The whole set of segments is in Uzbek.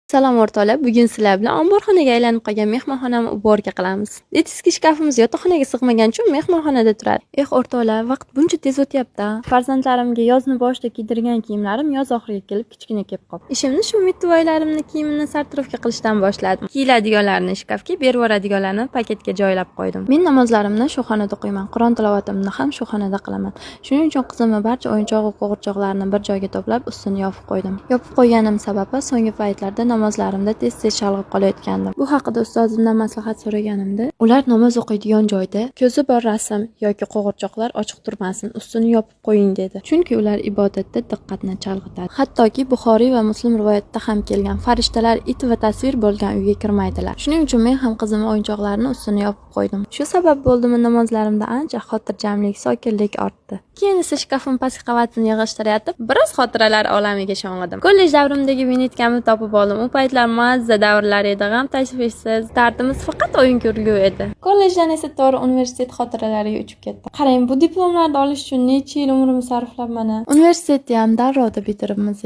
Salom o'rtoqlar, bugun sizlar bilan omborxonaga aylanib qolgan mehmonxonani uborga qilamiz. Eski shkafimiz yotoqxonaga sig'magani uchun mehmonxonada turadi. O'rtoqlar, vaqt buncha tez o'tyapti. Farzandlarimga yozni boshida kiydirgan kiyimlarim yoz oxiriga kelib kichkina kelib qoldi. Ishimni shu mittivoylarimni kiyimini sartaroshga qilishdan boshladim. Kiyiladiganlarni shkafga, berib yuboradiganlarni paketga joylab qo'ydim. Men namozlarimni shu xonada o'qiyman, Qur'on tilovatimni ham shu xonada qilaman. Shuning uchun qizimni barcha o'yinchoq va qo'g'irchoqlarni bir joyga to'plab, ustini yopib qo'ydim. Yopib qo'yganim sababi so'nggi paytlarda namozlarimda tez-tez chalg'ib qolayotgandim. Bu haqida ustozimdan maslahat so'raganimda, ular namoz o'qiydigan joyda ko'zi bor rasm yoki qo'g'irchoqlar ochiq turmasin, ustini yopib qo'ying dedi. Chunki ular ibodatda diqqatni chalg'itadi. Hattoki Buxoriy va Muslim rivoyatida ham kelgan, farishtalar it va tasvir bo'lgan uyga kirmaydilar. Shuning uchun men ham qizimning o'yinchoqlarini ustini yopib qo'ydim. Shu sabab bo'ldimi namozlarimda ancha xotirjamlik, sokinlik ortdi. Keyin esa shkafim pastki qavatini yig'ishtirayotib, biroz xotiralar olamiga sho'ng'idim. Kollej davrimdagi vinitkamni topib oldim. U paytlar mazza davrlar edi, g'am tashvishsiz, dardimiz faqat o'yin ko'rgu edi. Kollejdan esa to'g'ri universitet xotiralariga uchib ketdim. Qarang, bu diplomlarni olish uchun necha yil umrimni sarflabman. Universitetni ham darrova bitiribmiz.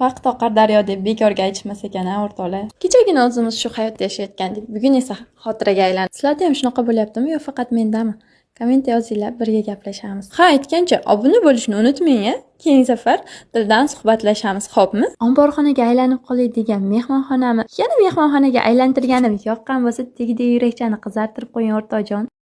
Vaqt oqar daryo deb bekorga aytishmas ekan, o'rtoqlar. Kechagina o'zimiz shu hayotda yashayotgandik, bugun esa xotiraga aylandi. Sizlarda ham shunaqa bo'lyaptimi yo faqat mendami? Komment yozinglar, birga gaplashamiz. Ha, aytgancha obuna bo'lishni unutmang, Keyingi safar dildan suhbatlashamiz, xo'pmi? Omborxonaga aylanib qolay degan mehmonxonami yana mehmonxonaga aylantirganim yoqqan bo'lsa, tegidagi yurakchani qizartirib qo'ying o'rtoqjon.